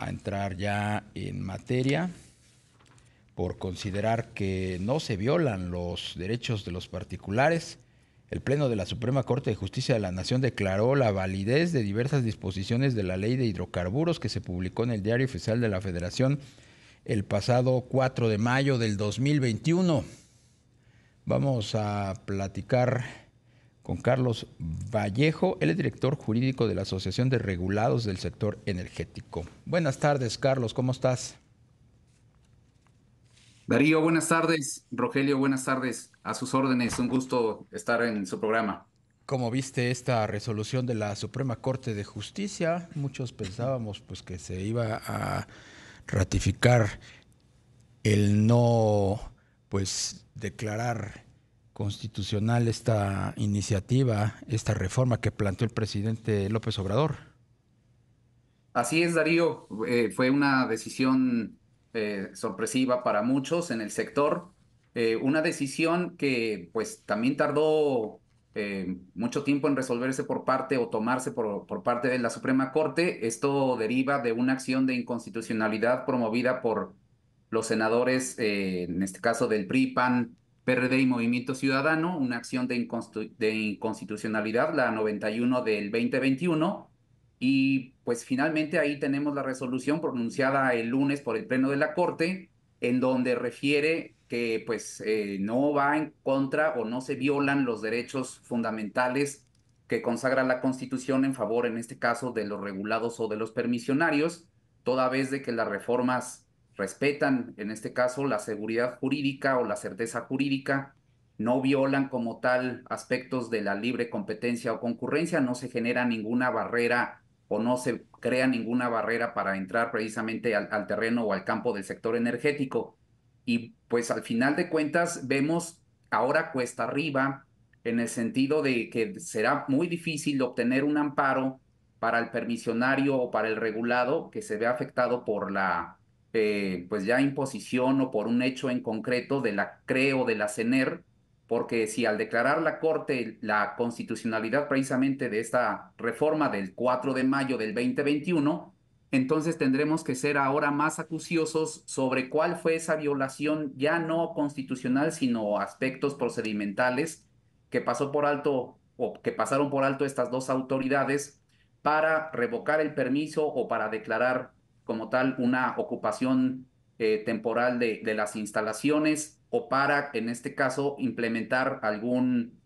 a entrar ya en materia por considerar que no se violan los derechos de los particulares. El Pleno de la Suprema Corte de Justicia de la Nación declaró la validez de diversas disposiciones de la Ley de Hidrocarburos que se publicó en el Diario Oficial de la Federación el pasado 4 de mayo del 2021. Vamos a platicar con Carlos Vallejo, él es director jurídico de la Asociación de Regulados del Sector Energético. Buenas tardes, Carlos, ¿cómo estás? Darío, buenas tardes. Rogelio, buenas tardes. A sus órdenes, un gusto estar en su programa. ¿Cómo viste esta resolución de la Suprema Corte de Justicia? Muchos pensábamos pues que se iba a ratificar el no pues declarar constitucional esta iniciativa, esta reforma que planteó el presidente López Obrador. Así es, Darío. Fue una decisión sorpresiva para muchos en el sector. Una decisión que pues también tardó mucho tiempo en resolverse por parte o tomarse por parte de la Suprema Corte. Esto deriva de una acción de inconstitucionalidad promovida por los senadores, en este caso del PRI, PAN, PRD y Movimiento Ciudadano, una acción de inconstitucionalidad, la 91 del 2021. Y pues finalmente ahí tenemos la resolución pronunciada el lunes por el Pleno de la Corte, en donde refiere que pues no va en contra o no se violan los derechos fundamentales que consagra la Constitución en favor, en este caso, de los regulados o de los permisionarios, toda vez de que las reformas respetan, en este caso, la seguridad jurídica o la certeza jurídica, no violan como tal aspectos de la libre competencia o concurrencia, no se genera ninguna barrera o no se crea ninguna barrera para entrar precisamente al terreno o al campo del sector energético. Y pues al final de cuentas vemos ahora cuesta arriba en el sentido de que será muy difícil obtener un amparo para el permisionario o para el regulado que se ve afectado por la pues ya imposición o por un hecho en concreto de la CRE o de la CENER, porque si al declarar la Corte la constitucionalidad precisamente de esta reforma del 4 de mayo del 2021, entonces tendremos que ser ahora más acuciosos sobre cuál fue esa violación ya no constitucional, sino aspectos procedimentales que pasó por alto o que pasaron por alto estas dos autoridades para revocar el permiso o para declarar como tal una ocupación temporal de las instalaciones o para, en este caso, implementar algún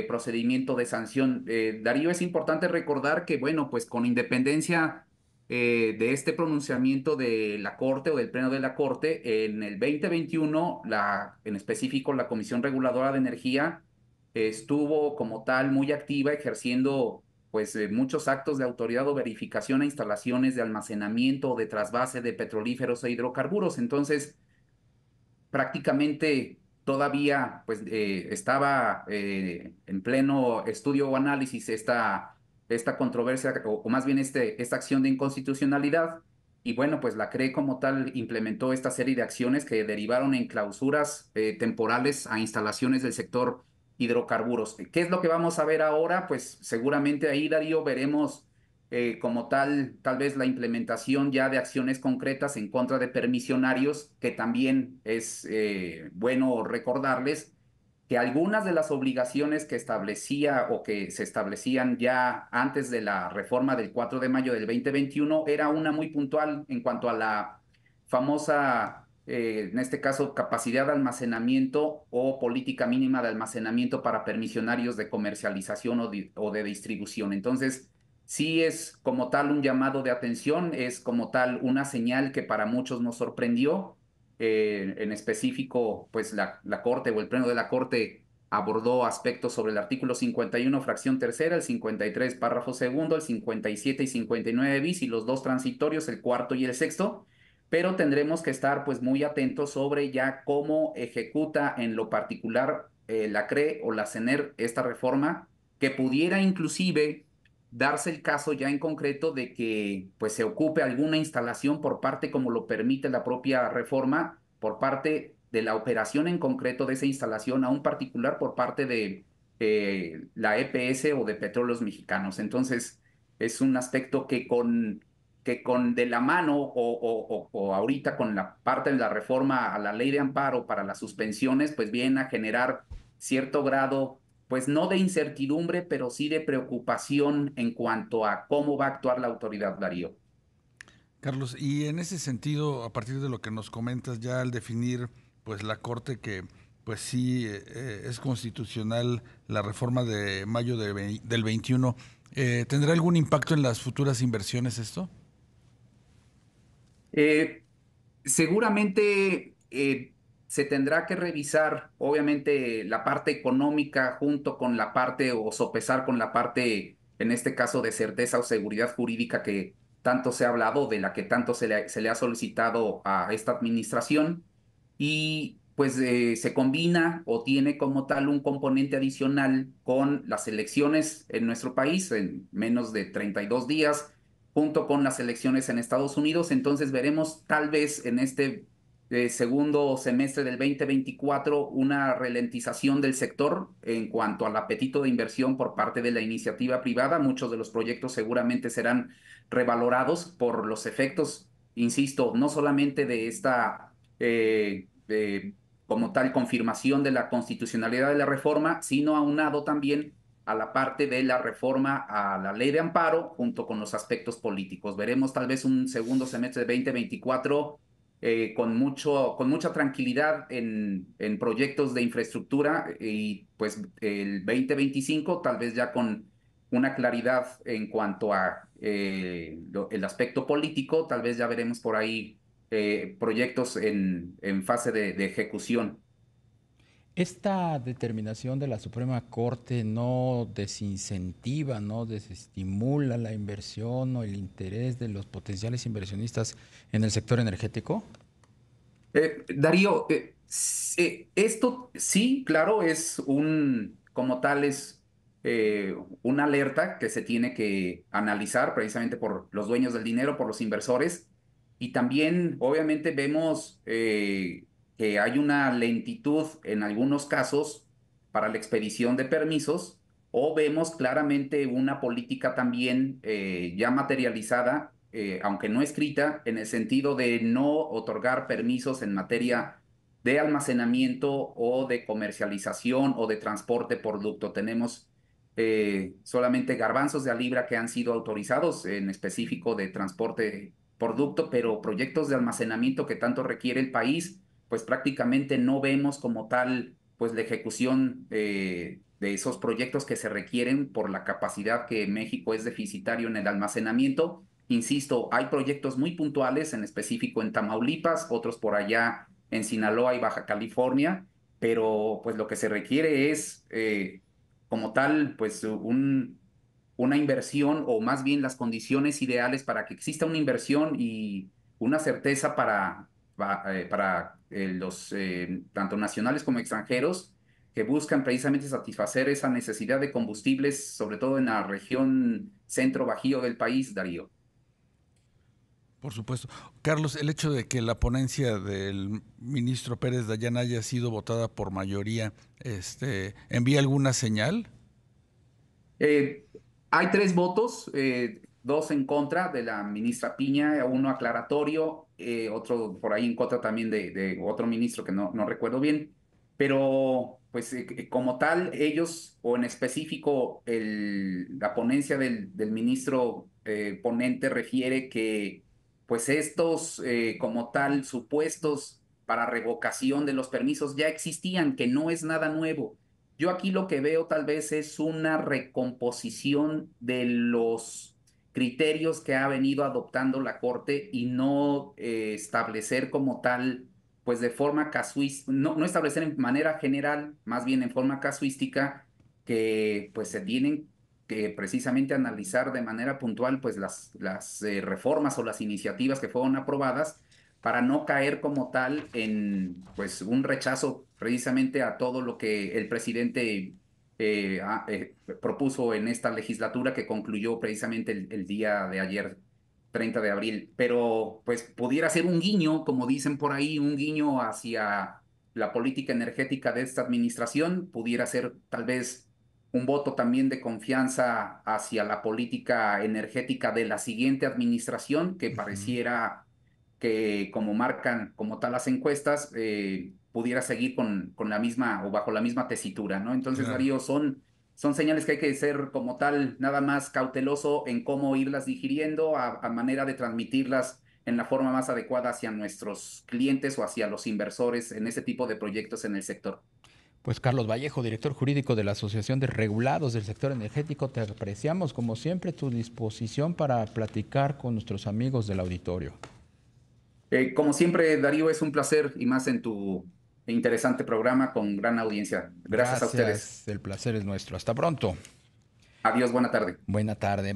procedimiento de sanción. Darío, es importante recordar que, bueno, pues con independencia de este pronunciamiento de la Corte o del Pleno de la Corte, en el 2021, en específico, la Comisión Reguladora de Energía estuvo como tal muy activa ejerciendo pues muchos actos de autoridad o verificación a instalaciones de almacenamiento o de trasvase de petrolíferos e hidrocarburos. Entonces, prácticamente todavía pues estaba en pleno estudio o análisis esta controversia o más bien esta acción de inconstitucionalidad. Y bueno, pues la CRE como tal implementó esta serie de acciones que derivaron en clausuras temporales a instalaciones del sector hidrocarburos. ¿Qué es lo que vamos a ver ahora? Pues seguramente ahí, Darío, veremos como tal vez la implementación ya de acciones concretas en contra de permisionarios, que también es bueno recordarles que algunas de las obligaciones que establecía o que se establecían ya antes de la reforma del 4 de mayo del 2021 era una muy puntual en cuanto a la famosa, en este caso, capacidad de almacenamiento o política mínima de almacenamiento para permisionarios de comercialización o de distribución. Entonces, sí es como tal un llamado de atención, es como tal una señal que para muchos nos sorprendió. En específico, pues la Corte o el Pleno de la Corte abordó aspectos sobre el artículo 51, fracción tercera, el 53, párrafo segundo, el 57 y 59 bis y los dos transitorios, el cuarto y el sexto, pero tendremos que estar pues muy atentos sobre ya cómo ejecuta en lo particular la CRE o la CENER esta reforma que pudiera inclusive darse el caso ya en concreto de que pues se ocupe alguna instalación por parte, como lo permite la propia reforma, por parte de la operación en concreto de esa instalación a un particular por parte de la EPS o de Petróleos Mexicanos. Entonces, es un aspecto que con que con de la mano o ahorita con la parte de la reforma a la ley de amparo para las suspensiones, pues viene a generar cierto grado, pues no de incertidumbre, pero sí de preocupación en cuanto a cómo va a actuar la autoridad, Darío. Carlos, y en ese sentido, a partir de lo que nos comentas ya al definir pues la Corte que pues sí es constitucional la reforma de mayo del 21, ¿tendrá algún impacto en las futuras inversiones esto? Eh, Seguramente se tendrá que revisar, obviamente, la parte económica junto con la parte o sopesar con la parte, en este caso, de certeza o seguridad jurídica que tanto se ha hablado, de la que tanto se le ha solicitado a esta administración. Y pues se combina o tiene como tal un componente adicional con las elecciones en nuestro país en menos de 32 días junto con las elecciones en Estados Unidos. Entonces veremos tal vez en este segundo semestre del 2024 una ralentización del sector en cuanto al apetito de inversión por parte de la iniciativa privada. Muchos de los proyectos seguramente serán revalorados por los efectos, insisto, no solamente de esta como tal confirmación de la constitucionalidad de la reforma, sino aunado también a la parte de la reforma a la ley de amparo junto con los aspectos políticos. Veremos tal vez un segundo semestre de 2024 con mucha tranquilidad en proyectos de infraestructura y pues el 2025 tal vez ya con una claridad en cuanto a el aspecto político, tal vez ya veremos por ahí proyectos en fase de ejecución. Esta determinación de la Suprema Corte no desincentiva, no desestimula la inversión o el interés de los potenciales inversionistas en el sector energético. Darío, esto sí, claro, es como tal, es una alerta que se tiene que analizar precisamente por los dueños del dinero, por los inversores. Y también, obviamente, vemos que hay una lentitud en algunos casos para la expedición de permisos, o vemos claramente una política también ya materializada aunque no escrita, en el sentido de no otorgar permisos en materia de almacenamiento o de comercialización o de transporte por ducto. Tenemos solamente garbanzos de a libra que han sido autorizados en específico de transporte por ducto, pero proyectos de almacenamiento que tanto requiere el país, pues prácticamente no vemos como tal, pues la ejecución de esos proyectos que se requieren por la capacidad que México es deficitario en el almacenamiento. Insisto, hay proyectos muy puntuales, en específico en Tamaulipas, otros por allá en Sinaloa y Baja California, pero pues lo que se requiere es como tal, pues una inversión o más bien las condiciones ideales para que exista una inversión y una certeza para los tanto nacionales como extranjeros que buscan precisamente satisfacer esa necesidad de combustibles, sobre todo en la región centro-bajío del país, Darío. Por supuesto. Carlos, el hecho de que la ponencia del ministro Pérez Dayán haya sido votada por mayoría, ¿envía alguna señal? Eh, Hay tres votos, dos en contra de la ministra Piña, uno aclaratorio, otro por ahí en contra también de otro ministro que no recuerdo bien, pero pues como tal, ellos o en específico la ponencia del ministro ponente refiere que pues estos como tal supuestos para revocación de los permisos ya existían, que no es nada nuevo. Yo aquí lo que veo tal vez es una recomposición de los criterios que ha venido adoptando la Corte y no establecer como tal, pues de forma casuística, no establecer en manera general, más bien en forma casuística, que pues se tienen que precisamente analizar de manera puntual pues las reformas o las iniciativas que fueron aprobadas para no caer como tal en pues un rechazo precisamente a todo lo que el presidente propuso en esta legislatura que concluyó precisamente el día de ayer, 30 de abril. Pero pues pudiera ser un guiño, como dicen por ahí, un guiño hacia la política energética de esta administración, pudiera ser tal vez un voto también de confianza hacia la política energética de la siguiente administración, que pareciera que, como marcan como tal las encuestas, pudiera seguir con la misma o bajo la misma tesitura, ¿no? Entonces, Claro. Darío, son señales que hay que ser como tal nada más cauteloso en cómo irlas digiriendo a manera de transmitirlas en la forma más adecuada hacia nuestros clientes o hacia los inversores en ese tipo de proyectos en el sector. Pues Carlos Vallejo, director jurídico de la Asociación de Regulados del Sector Energético, te apreciamos como siempre tu disposición para platicar con nuestros amigos del auditorio. Como siempre, Darío, es un placer y más en tu interesante programa con gran audiencia. Gracias a ustedes. Gracias, el placer es nuestro. Hasta pronto. Adiós, buena tarde. Buena tarde.